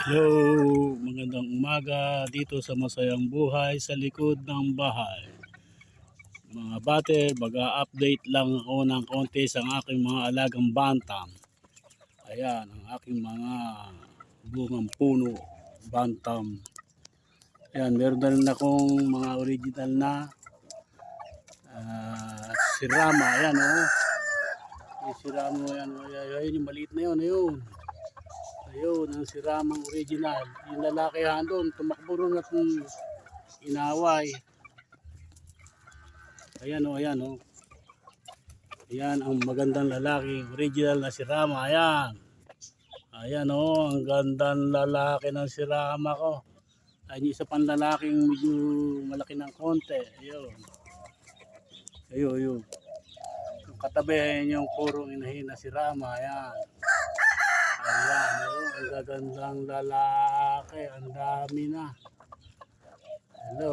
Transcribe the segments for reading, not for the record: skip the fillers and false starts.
Hello, magandang umaga dito sa Masayang Buhay sa likod ng bahay. Mga bater, baga-update lang ako ng konti sa aking mga alagang bantam. Ayan, ang aking mga bungang puno, bantam. Ayan, meron na rin akong mga original na sirama. Ayan, oh. Yung sirama, ayan, ayan, yung maliit na yun, ayun. Ayun, ang siramang original. Yung lalaki doon, tumakbo rin at inaway. Ayan o, ayan o. Ayan ang magandang lalaki, original na sirama. Ayan. Ayan o, ang gandang lalaki ng sirama ko. Ayan yung isa pang lalaking medyo malaki ng konti. Ayun. Ayun, ayun. Yung katabi, ayan yung puro inahin na sirama. Ayan. Ayan, oh, ang gagandang lalaki, ang dami na. Hello.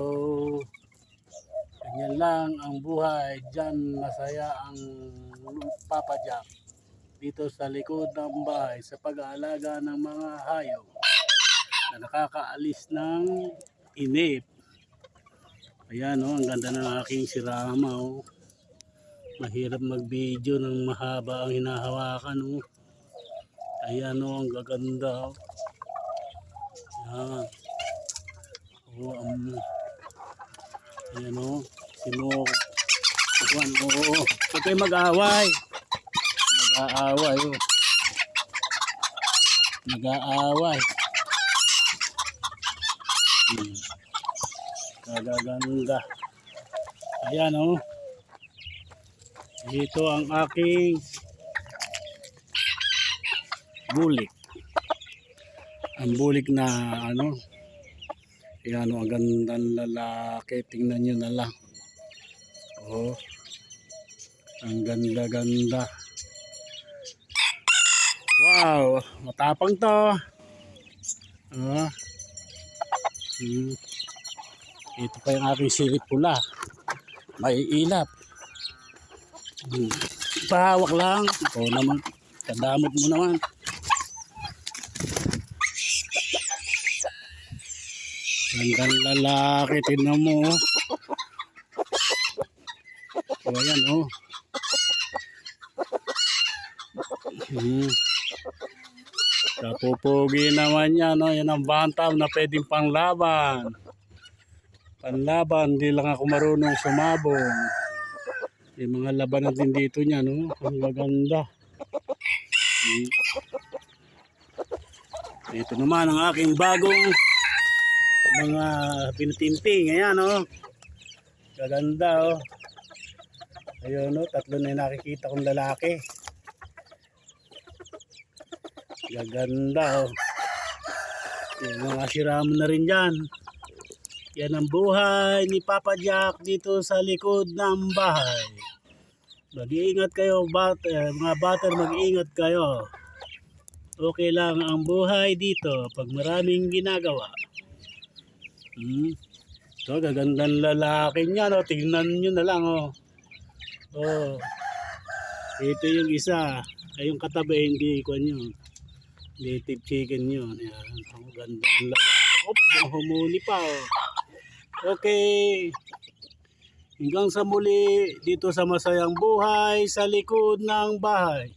Ganyan lang ang buhay. Diyan masaya ang Papa Jack. Dito sa likod ng bahay sa pag-aalaga ng mga hayop na nakakaalis ng inip. Ayan, oh, ang ganda ng aking sirama. Oh. Mahirap mag-video ng mahaba ang hinahawakan. Oh. Ayan o, ang gaganda. Ayan. O, ayan o, sinok. Ayan o, huwag kayo mag-aaway. Mag-aaway o. Mag-aaway. Gaganda. Ayan o. Ito ang aking bulik. Ang bulik na ano, yan o, ang gandang lalaki. Tingnan nyo na lang. Oh, ang ganda-ganda. Wow, matapang to. Oh. Ito pa yung aking silip pula. May ilap. Pahawak lang. Oo naman. Kadamot mo naman. Gandang lalaki, tingnan mo. O ayan o. Kapupugi naman yan o. Yan ang bantam na pwedeng panglaban. Panlaban, hindi lang ako marunong sumabong. Yung mga labanan din dito niya no. Ang maganda. Ito naman ang aking bagong mga pinitimping. Ayan o. Gaganda o. Ayun o. Tatlo na yung nakikita kong lalaki. Gaganda o. Yung mga siramo na rin dyan. Yan ang buhay ni Papa Jack dito sa likod ng bahay. Mag-iingat kayo mga bater, mag-iingat kayo. Okay lang ang buhay dito pag maraming ginagawa. So, gagandang lalaki niya, no? Tingnan nyo na lang, oh. Oh. Ito yung isa. Ay, yung katabi, hindi ko yun. Native chicken yun. Ayan. Ang gandang lalaki. Oh, humuli pa, oh. Okay. Hanggang sa muli dito sa Masayang Buhay sa likod ng bahay.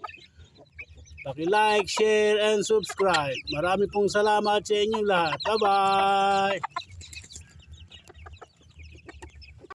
Paki-like, share, and subscribe. Marami pong salamat sa inyong lahat. Bye-bye!